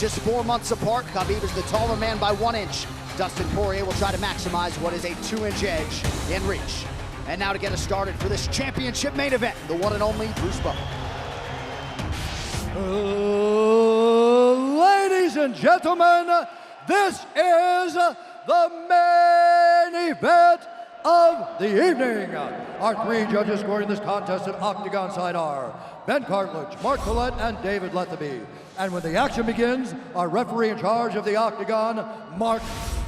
Just 4 months apart, Khabib is the taller man by 1 inch. Dustin Poirier will try to maximize what is a 2-inch edge in reach. And now to get us started for this championship main event, the one and only Bruce Buffer. Ladies and gentlemen, this is the main event of the evening. Our 3 judges scoring this contest at octagon side are Ben Cartledge, Mark Collette, and David Lethaby. And when the action begins, our referee in charge of the octagon, Mark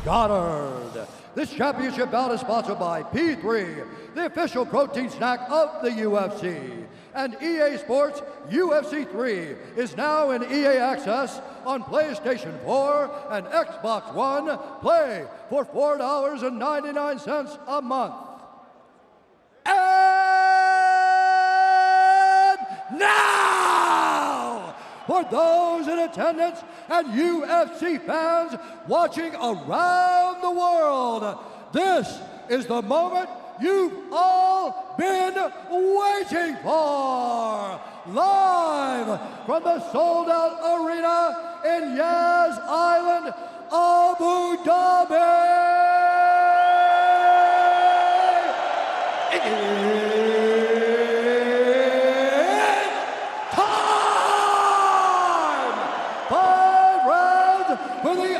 Goddard. This championship bout is sponsored by P3, the official protein snack of the UFC. And EA Sports UFC 3 is now in EA Access on PlayStation 4 and Xbox One. Play for $4.99 a month. And now, for those in attendance and UFC fans watching around the world, this is the moment you've all been waiting for. Live from the sold-out arena in Yas Island, Abu Dhabi. It's time! 5 rounds for the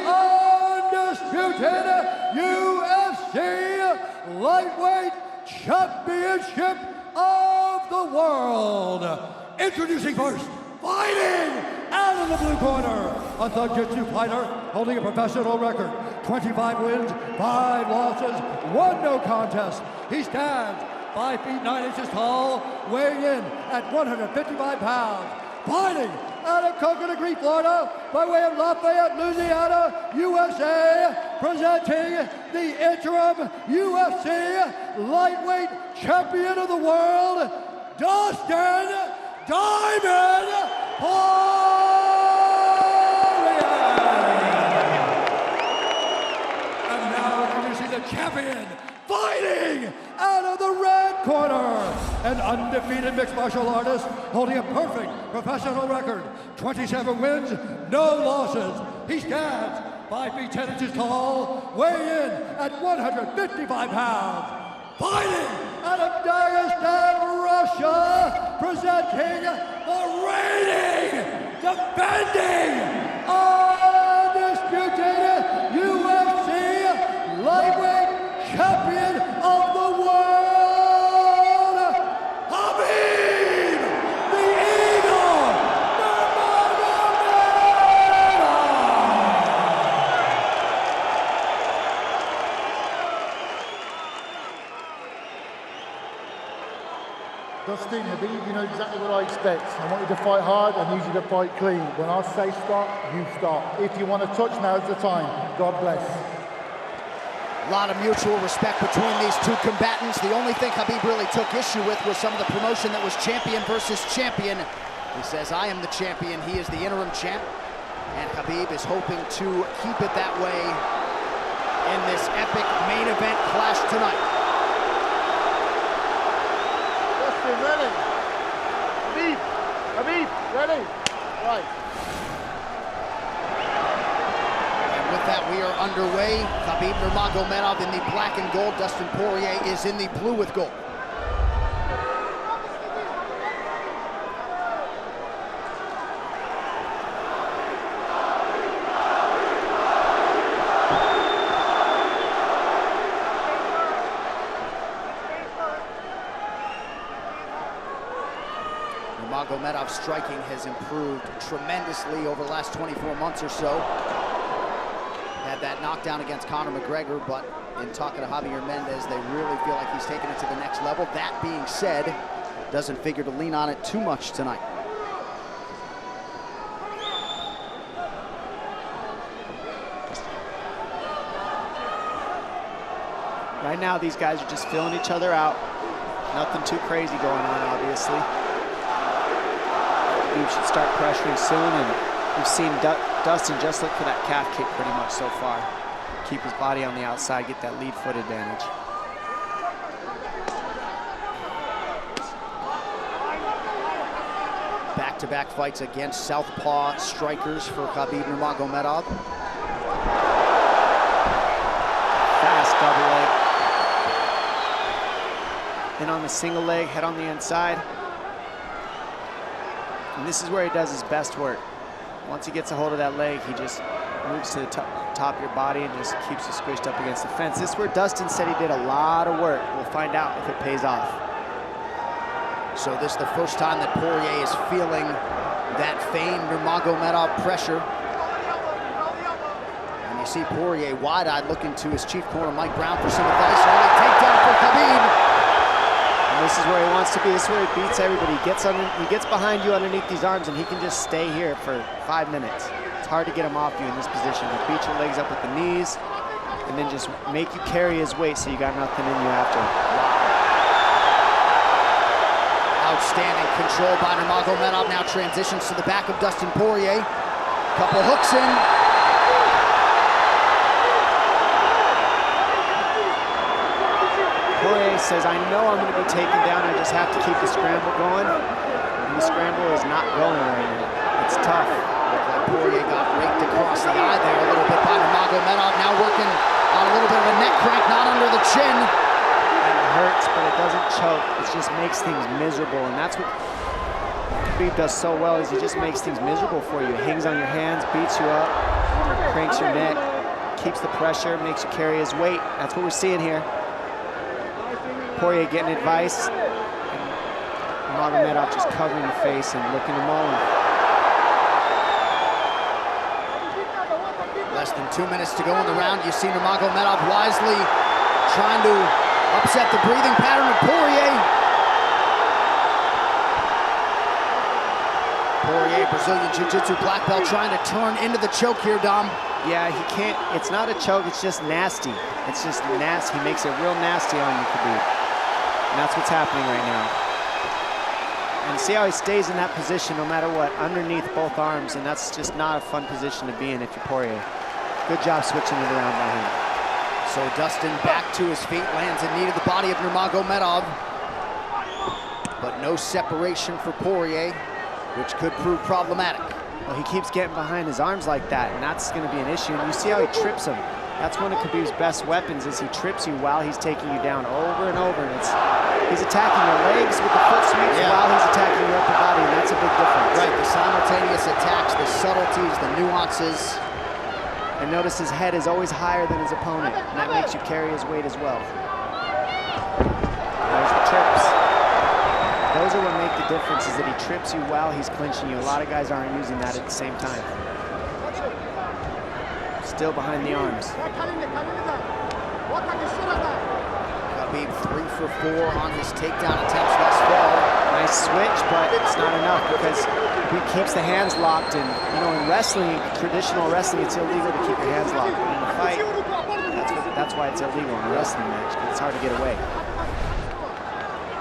undisputed UFC Lightweight Championship of the world. Introducing first, fighting out of the blue corner, a Thug-Jitsu fighter holding a professional record, 25 wins, 5 losses, 1 no contest. He stands 5 feet 9 inches tall, weighing in at 155 pounds. Fighting out of Coconut Creek, Florida, by way of Lafayette, Louisiana, USA, presenting the interim UFC lightweight champion of the world, Dustin Diamond Poirier. And now introducing the champion, fighting out of the red corner, an undefeated mixed martial artist holding a perfect professional record, 27 wins, no losses. He stands 5 feet 10 inches tall, weighing in at 155 pounds. Fighting out of Dagestan, Russia, presenting the reigning, defending, undisputed UFC lightweight champion of the world, Khabib the Eagle Dustin, Khabib, you know exactly what I expect. I want you to fight hard and need you to fight clean. When I say stop, you stop. If you want to touch, now's the time. God bless. A lot of mutual respect between these 2 combatants. The only thing Khabib really took issue with was some of the promotion that was champion versus champion. He says, I am the champion, he is the interim champ. And Khabib is hoping to keep it that way in this epic main event clash tonight. Dustin, ready? Khabib, ready? Right. With that, we are underway. Khabib Nurmagomedov in the black and gold. Dustin Poirier is in the blue with gold. Nurmagomedov's striking has improved tremendously over the last 24 months or so. Had that knockdown against Conor McGregor, but in talking to Javier Mendez, they really feel like he's taken it to the next level. That being said, doesn't figure to lean on it too much tonight. Right now, these guys are just filling each other out. Nothing too crazy going on, obviously. We should start pressuring soon, and we've seen Dustin just look for that calf kick pretty much so far. Keep his body on the outside, get that lead foot advantage. back-to-back fights against southpaw strikers for Khabib Nurmagomedov. Fast double leg. Then on the single leg, head on the inside. And this is where he does his best work. Once he gets a hold of that leg, he just moves to the top of your body and just keeps you squished up against the fence. This is where Dustin said he did a lot of work. We'll find out if it pays off. So this is the first time that Poirier is feeling that famed Nurmagomedov pressure. And you see Poirier wide-eyed looking to his chief corner, Mike Brown, for some advice. Early takedown for Khabib. And this is where he wants to be. This is where he beats everybody. He gets behind you underneath these arms, and he can just stay here for 5 minutes. It's hard to get him off you in this position. He'll beat your legs up with the knees, and then just make you carry his weight so you got nothing in you after. Outstanding control by Nurmagomedov. Now transitions to the back of Dustin Poirier. Couple hooks in. Poirier says, I know I'm going to be taken down. I just have to keep the scramble going. And the scramble is not going right now. It's tough. Looked like Poirier got raked across the eye there a little bit by Nurmagomedov. Now working on a little bit of a neck crank, not under the chin. It hurts, but it doesn't choke. It just makes things miserable, and that's what Khabib does so well, is he just makes things miserable for you. Hangs on your hands, beats you up, cranks your neck, keeps the pressure, makes you carry his weight. That's what we're seeing here. Poirier getting advice, and Nurmagomedov just covering the face and looking him all in. Less than 2 minutes to go in the round. You see Nurmagomedov wisely trying to upset the breathing pattern of Poirier. Poirier, Brazilian Jiu-Jitsu black belt, trying to turn into the choke here, Dom. Yeah, he can't. It's not a choke, it's just nasty. It's just nasty. He makes it real nasty on you, Khabib. And that's what's happening right now. And see how he stays in that position no matter what, underneath both arms, and that's just not a fun position to be in if you're Poirier. Good job switching it around by him. So Dustin back to his feet, lands in knee to the body of Nurmagomedov. But no separation for Poirier, which could prove problematic. Well, he keeps getting behind his arms like that, and that's going to be an issue. And you see how he trips him. That's one of Khabib's best weapons, is he trips you while he's taking you down over and over. And he's attacking your legs with the foot sweeps while he's attacking your upper body, and that's a big difference. Right, the simultaneous attacks, the subtleties, the nuances. And notice his head is always higher than his opponent, and that makes you carry his weight as well. There's the trips. Those are what make the difference, is that he trips you while he's clinching you. A lot of guys aren't using that at the same time. Still behind the arms. Khabib 3 for 4 on his takedown attempts thus far. Nice switch, but it's not enough because he keeps the hands locked. And you know, in wrestling, traditional wrestling, it's illegal to keep your hands locked. But in a fight, that's why it's illegal in a wrestling match, because it's hard to get away.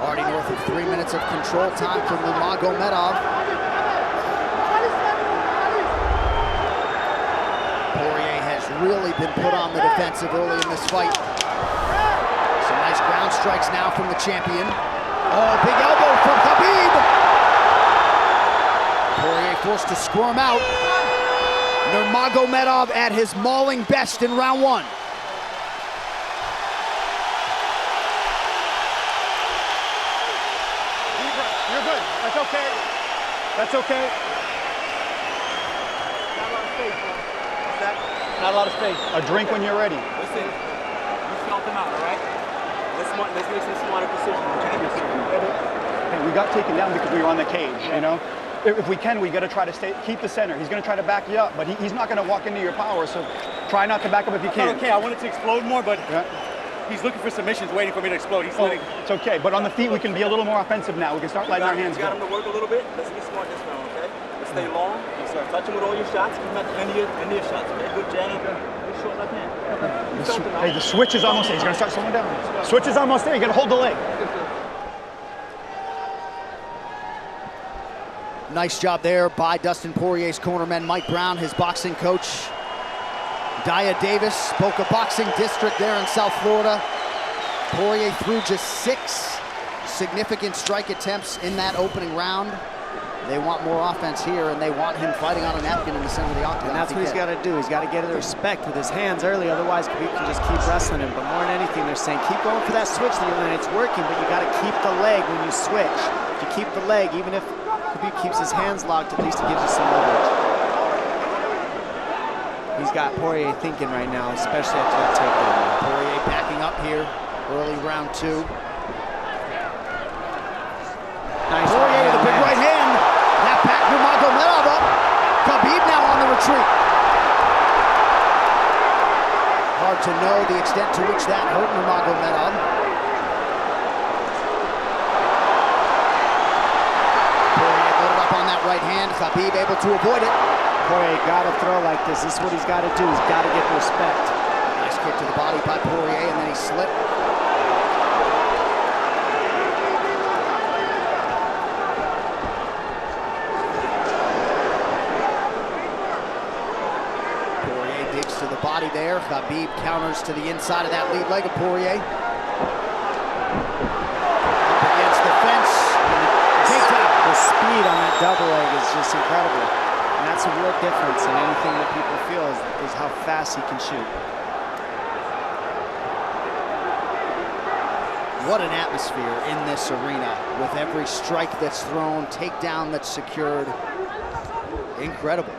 Already north of 3 minutes of control time for Nurmagomedov. Poirier has really been put on the defensive early in this fight. Some nice ground strikes now from the champion. Oh, big elbow from Khabib. Poirier forced to squirm out. Nurmagomedov at his mauling best in round 1. You're good. That's okay. That's okay. Not a lot of space, bro. What's that? Not a lot of space. A drink when you're ready. Listen, you felt them out, all right? Let's make some smarter decisions. Hey, we got taken down because we were on the cage, you know? If we can, we got to try to keep the center. He's going to try to back you up, but he's not going to walk into your power, so try not to back up if you can. Okay, I wanted to explode more, but he's looking for submissions, waiting for me to explode. He's letting... It's okay, but on the feet, we can be a little more offensive now. We can start letting our hands go. Got him to work a little bit. Let's be smart this round, okay? Let's stay long. Let's start touching with all your shots. Keep him at the end of your shots, okay? Good jab. Good short left hand. Hey, the switch is almost there. He's going to start slowing down. Switch is almost there. You got to hold the leg. Nice job there by Dustin Poirier's cornerman, Mike Brown, his boxing coach. Dia Davis, Boca Boxing District there in South Florida. Poirier threw just 6 significant strike attempts in that opening round. They want more offense here, and they want him fighting on a napkin in the center of the octagon. And that's what he's got to do. He's got to get the respect with his hands early, otherwise Khabib can just keep wrestling him. But more than anything, they're saying keep going for that switch, and it's working, but you got to keep the leg when you switch. If you keep the leg, even if Khabib keeps his hands locked, at least it gives you some leverage. He's got Poirier thinking right now, especially after that takedown. Poirier backing up here, early round 2. Nice Poirier with a big right hand. That back Nurmagomedov up. Khabib now on the retreat. Hard to know the extent to which that hurt Nurmagomedov. Poirier loaded up on that right hand. Khabib able to avoid it. Poirier got to throw like this. This is what he's got to do. He's got to get the respect. Nice kick to the body by Poirier, and then he slipped. Poirier digs to the body there. Khabib counters to the inside of that lead leg of Poirier. Up against the fence. Takedown. The speed on that double leg is just incredible. And that's a real difference in anything that people feel is how fast he can shoot. What an atmosphere in this arena with every strike that's thrown, takedown that's secured. Incredible.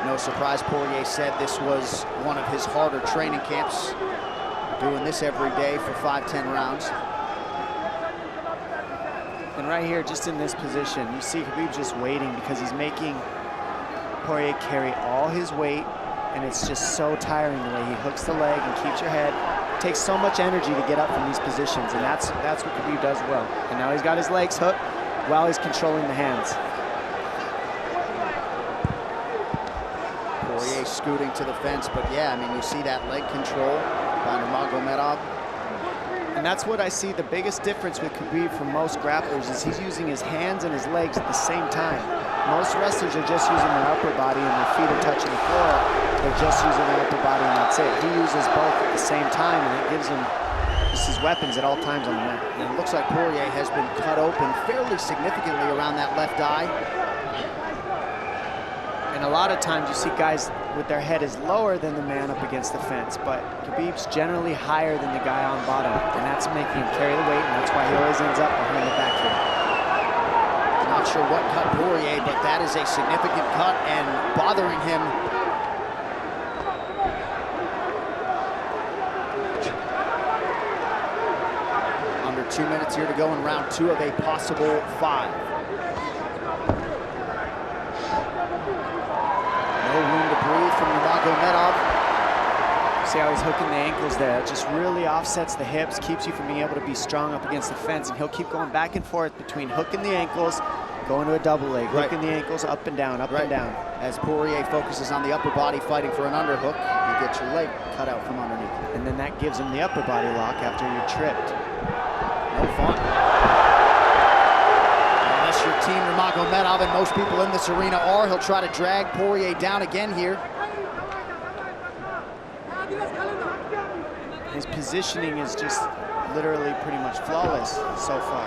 No surprise, Poirier said this was one of his harder training camps, doing this every day for 5-10 rounds. And right here, just in this position, you see Khabib just waiting because he's making Poirier carry all his weight, and it's just so tiring the way he hooks the leg and keeps your head. It takes so much energy to get up from these positions, and that's what Khabib does well. And now he's got his legs hooked while he's controlling the hands. Poirier scooting to the fence, but yeah, I mean, you see that leg control by Nurmagomedov. And that's what I see the biggest difference with Khabib from most grapplers is he's using his hands and his legs at the same time. Most wrestlers are just using their upper body and their feet are touching the floor. They're just using their upper body and that's it. He uses both at the same time and it gives him just his weapons at all times on the mat. And it looks like Poirier has been cut open fairly significantly around that left eye. And a lot of times you see guys with their head is lower than the man up against the fence, but Khabib's generally higher than the guy on bottom, and that's making him carry the weight, and that's why he always ends up behind the back here. Not sure what cut Poirier, but that is a significant cut and bothering him. Under 2 minutes here to go in round 2 of a possible 5. No room to breathe from Nurmagomedov. See how he's hooking the ankles there. It just really offsets the hips, keeps you from being able to be strong up against the fence, and he'll keep going back and forth between hooking the ankles, going to a double leg, hooking the ankles up and down, up and down. As Poirier focuses on the upper body fighting for an underhook, you get your leg cut out from underneath. And then that gives him the upper body lock after you're tripped. No fun. Unless you're Team Nurmagomedov, and most people in this arena are, he'll try to drag Poirier down again here. His positioning is just literally pretty much flawless so far.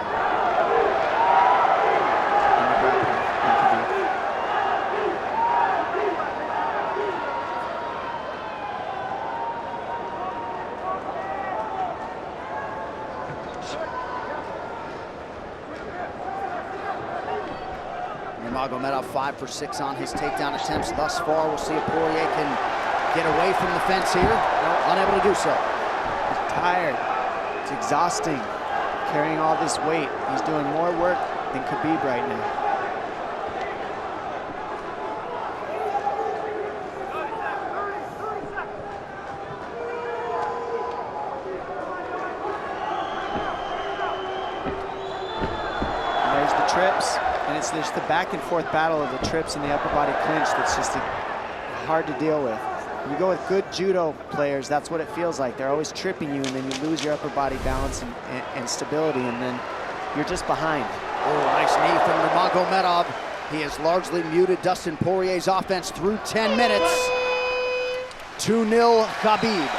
Nurmagomedov 5 for 6 on his takedown attempts thus far. We'll see if Poirier can get away from the fence here. Unable to do so. He's tired. It's exhausting carrying all this weight. He's doing more work than Khabib right now. And there's the trips. And it's just the back and forth battle of the trips and the upper body clinch that's just hard to deal with. When you go with good judo players, that's what it feels like. They're always tripping you, and then you lose your upper body balance and stability, and then you're just behind. Oh, nice knee from Nurmagomedov. He has largely muted Dustin Poirier's offense through 10 minutes. 2-0 Khabib.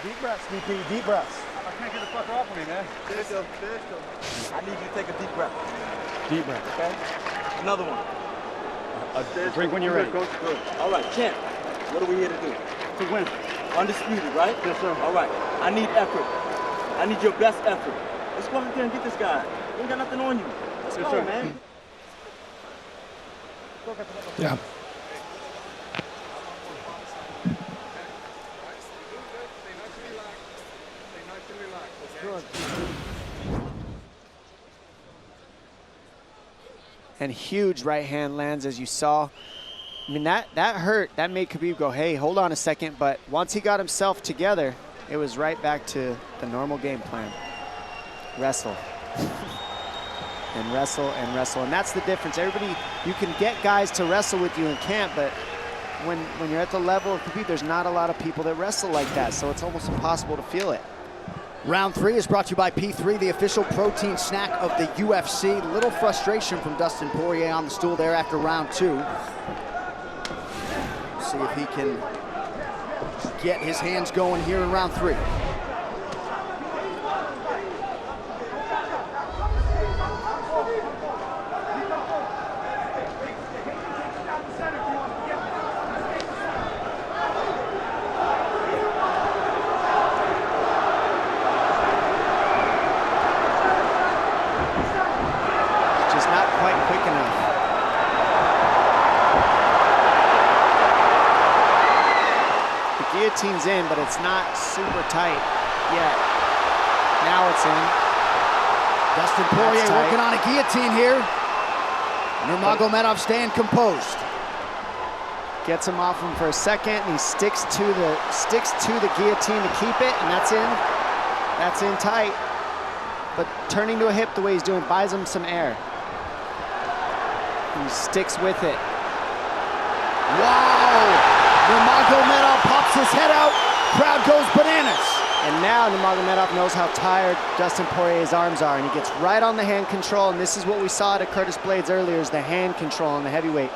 Deep breaths, DP, deep breaths. I can't get the fucker off of me, man. There you go. I need you to take a deep breath. Deep breath. Okay? Another one. A drink when you're ready. Good. All right, champ. What are we here to do? To win. Undisputed, right? Yes, sir. All right. I need effort. I need your best effort. Let's go out there and get this guy. We ain't got nothing on you. Let's Yes, go, sir. man. Yeah. And huge right hand lands, as you saw. I mean, that hurt. That made Khabib go, hey, hold on a second. But once he got himself together, it was right back to the normal game plan. Wrestle. And wrestle and wrestle. And that's the difference. Everybody, you can get guys to wrestle with you in camp, but when you're at the level of Khabib, there's not a lot of people that wrestle like that. So it's almost impossible to feel it. Round 3 is brought to you by P3, the official protein snack of the UFC. Little frustration from Dustin Poirier on the stool there after round 2. See if he can get his hands going here in round 3. Guillotine's in, but it's not super tight yet. Now it's in. Dustin Poirier working on a guillotine here. Nurmagomedov staying composed. Gets him off him for a second, and he sticks to the guillotine to keep it, and that's in. That's in tight. But turning to a hip the way he's doing buys him some air. He sticks with it. Wow! Nurmagomedov pops his head out, crowd goes bananas. And now Nurmagomedov knows how tired Dustin Poirier's arms are, and he gets right on the hand control, and this is what we saw at Curtis Blades earlier, is the hand control on the heavyweight.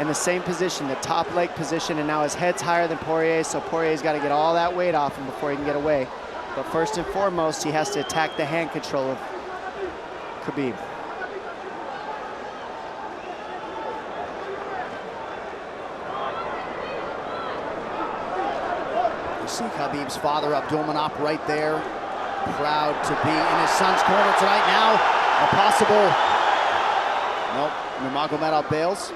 In the same position, the top leg position, and now his head's higher than Poirier, so Poirier's got to get all that weight off him before he can get away. But first and foremost, he has to attack the hand control of Khabib. See Khabib's father, Abdulmanap, right there. Proud to be in his son's corner tonight. Now, a possible... Nope, Nurmagomedov bails.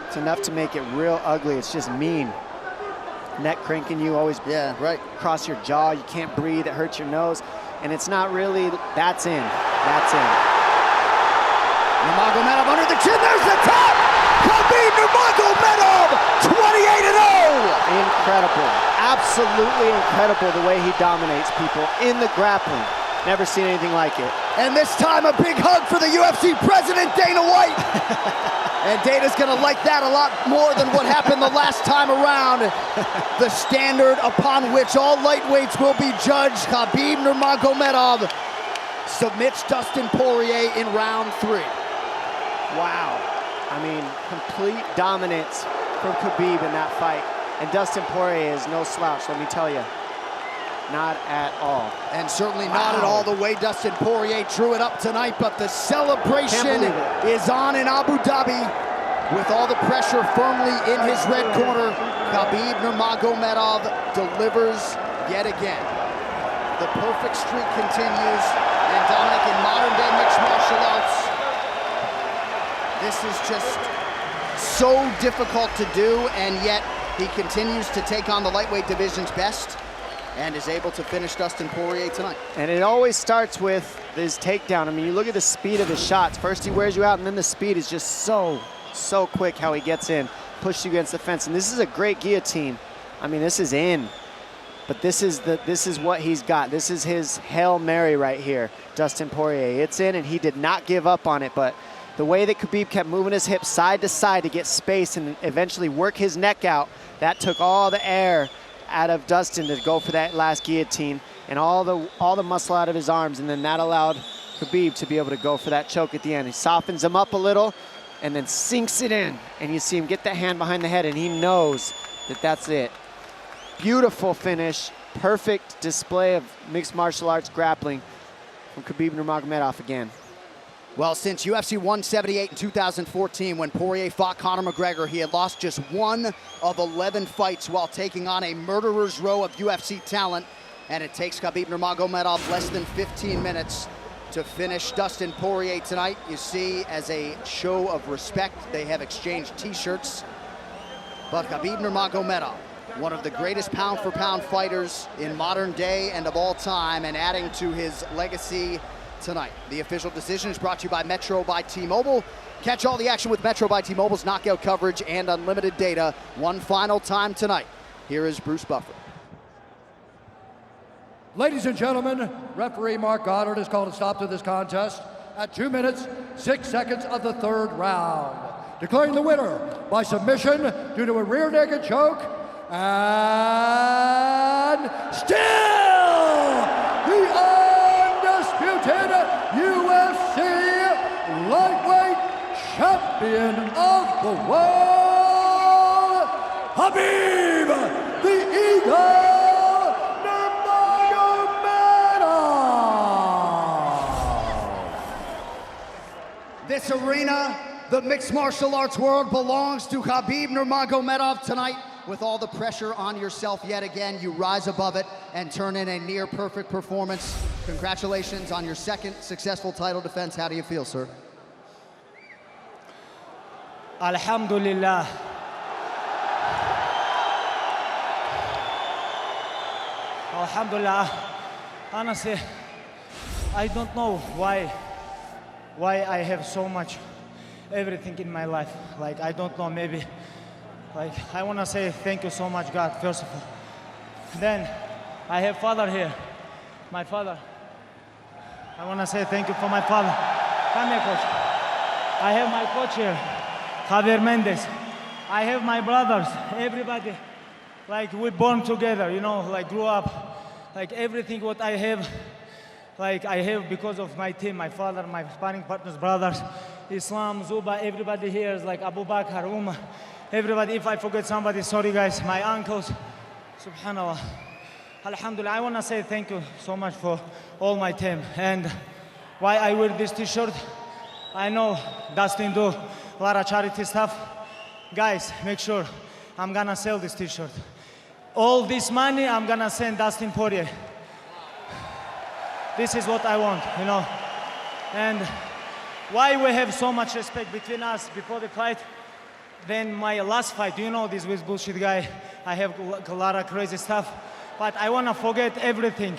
It's enough to make it real ugly. It's just mean. Neck cranking you, always across your jaw. You can't breathe, it hurts your nose. And it's not really, that's in. That's in. Nurmagomedov under the chin, there's the top! Khabib Nurmagomedov, 28-0! Incredible, absolutely incredible the way he dominates people in the grappling. Never seen anything like it. And this time a big hug for the UFC president, Dana White. And Dana's gonna like that a lot more than what happened the last time around. The standard upon which all lightweights will be judged. Khabib Nurmagomedov submits Dustin Poirier in round 3. Wow. I mean, complete dominance from Khabib in that fight. And Dustin Poirier is no slouch, let me tell you. Not at all. And certainly not at all the way Dustin Poirier drew it up tonight, but the celebration is on in Abu Dhabi with all the pressure firmly in his red corner. Khabib Nurmagomedov delivers yet again. The perfect streak continues, and Dominic, in modern-day mixed martial arts, this is just so difficult to do, and yet he continues to take on the lightweight division's best and is able to finish Dustin Poirier tonight. And it always starts with his takedown. I mean, you look at the speed of his shots. First he wears you out, and then the speed is just so quick how he gets in, pushes you against the fence. And this is a great guillotine. I mean, this is in. But this is what he's got. This is his Hail Mary right here, Dustin Poirier. It's in, and he did not give up on it. But the way that Khabib kept moving his hips side to side to get space and eventually work his neck out, that took all the air out of Dustin to go for that last guillotine and all the muscle out of his arms, and then that allowed Khabib to be able to go for that choke at the end. He softens him up a little and then sinks it in. And you see him get that hand behind the head, and he knows that that's it. Beautiful finish, perfect display of mixed martial arts grappling from Khabib Nurmagomedov again. Well, since UFC 178 in 2014, when Poirier fought Conor McGregor, he had lost just 1 of 11 fights while taking on a murderer's row of UFC talent. And it takes Khabib Nurmagomedov less than 15 minutes to finish Dustin Poirier tonight. You see, as a show of respect, they have exchanged t-shirts. But Khabib Nurmagomedov, one of the greatest pound-for-pound fighters in modern day and of all time, and adding to his legacy tonight. The official decision is brought to you by Metro by T-Mobile. Catch all the action with Metro by T-Mobile's knockout coverage and unlimited data one final time tonight. Here is Bruce Buffer. Ladies and gentlemen, referee Mark Goddard has called a stop to this contest at 2 minutes, 6 seconds of the 3rd round, declaring the winner by submission due to a rear naked choke, and still the undisputed UFC lightweight champion of the world, Khabib the Eagle Nurmagomedov. This arena, the mixed martial arts world, belongs to Khabib Nurmagomedov tonight. With all the pressure on yourself yet again, you rise above it and turn in a near perfect performance. Congratulations on your 2nd successful title defense. How do you feel, sir? Alhamdulillah. Alhamdulillah. Honestly, I don't know why I have so much everything in my life. Like, I don't know, maybe. Like, I want to say thank you so much, God, first of all. Then, I have father here, my father. I want to say thank you for my father. Come here, coach. I have my coach here, Javier Mendez. I have my brothers, everybody. Like, we born together, you know, like, grew up. Like, everything what I have, like, I have because of my team, my father, my sparring partners, brothers, Islam, Zuba, everybody here is like Abu Bakr, Umar. Everybody, if I forget somebody, sorry guys, my uncles, subhanallah. Alhamdulillah, I want to say thank you so much for all my team. And why I wear this t-shirt, I know Dustin do a lot of charity stuff. Guys, make sure I'm going to sell this t-shirt. All this money, I'm going to send Dustin Poirier. This is what I want, you know. And why we have so much respect between us before the fight. Then my last fight, you know, this with bullshit guy, I have a lot of crazy stuff, but I want to forget everything.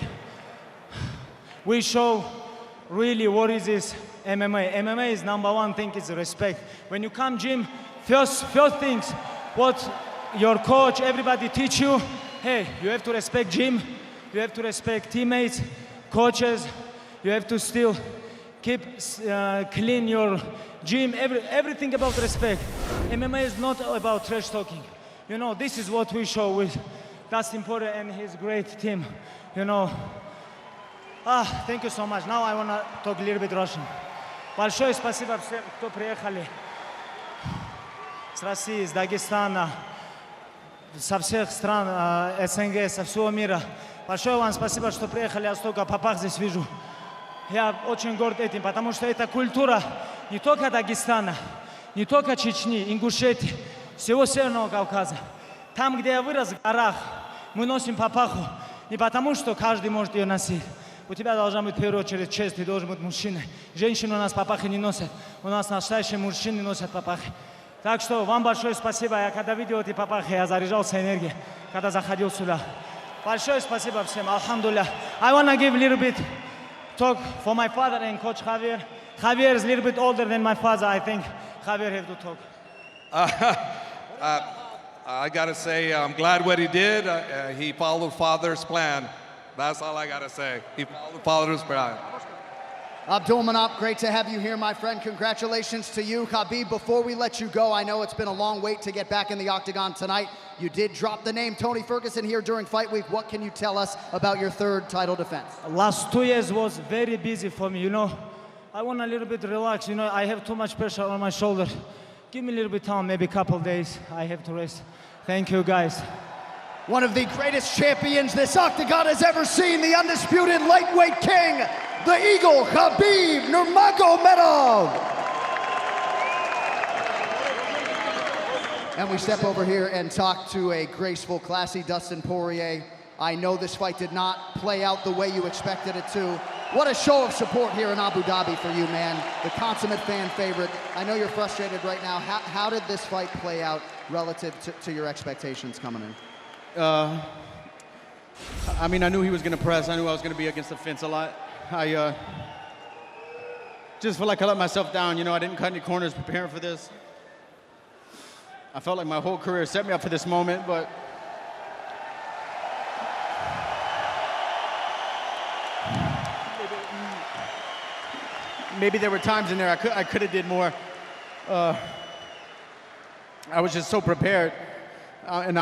We show really what is this MMA. MMA is #1 thing is respect. When you come gym, first things, what your coach, everybody teach you, hey, you have to respect gym, you have to respect teammates, coaches, you have to still keep clean your gym, everything about respect. MMA is not about trash talking. You know, this is what we show with Dustin Poirier and his great team. You know, thank you so much. Now I want to talk a little bit Russian. Большое спасибо всем, кто приехали с России, с Дагестана, со всех стран СНГ, со всего мира. Большое вам спасибо, что приехали. Я столько попах здесь вижу. Я очень горд этим, потому что это культура не только Дагестана, не только Чечни, Ингушетии, всего Северного Кавказа. Там, где я вырос, в горах, мы носим папаху не потому, что каждый может ее носить. У тебя должна быть в первую очередь честь, ты должен быть мужчиной. Женщины у нас папахи не носят, у нас настоящие мужчины носят папахи. Так что вам большое спасибо. Я когда видел эти папахи, я заряжался энергией, когда заходил сюда. Большое спасибо всем, алхамдулилля. I want to give a little bit talk for my father and Coach Javier. Javier is a little bit older than my father. I think Javier have to talk. I got to say, I'm glad what he did. He followed Father's plan. That's all I got to say. He followed Father's plan. Abdulmanap, great to have you here, my friend. Congratulations to you. Khabib, before we let you go, I know it's been a long wait to get back in the octagon tonight. You did drop the name Tony Ferguson here during fight week. What can you tell us about your third title defense? Last 2 years was very busy for me, you know. I want a little bit relax, you know. I have too much pressure on my shoulder. Give me a little bit time, maybe a couple days. I have to rest. Thank you, guys. One of the greatest champions this octagon has ever seen, the undisputed lightweight king, the Eagle, Khabib Nurmagomedov. And we step over here and talk to a graceful, classy Dustin Poirier. I know this fight did not play out the way you expected it to. What a show of support here in Abu Dhabi for you, man. The consummate fan favorite. I know you're frustrated right now. How did this fight play out relative to your expectations coming in? I mean, I knew he was going to press. I knew I was going to be against the fence a lot. I just felt like I let myself down. You know, I didn't cut any corners preparing for this. I felt like my whole career set me up for this moment, but maybe there were times in there I could have did more. I was just so prepared. And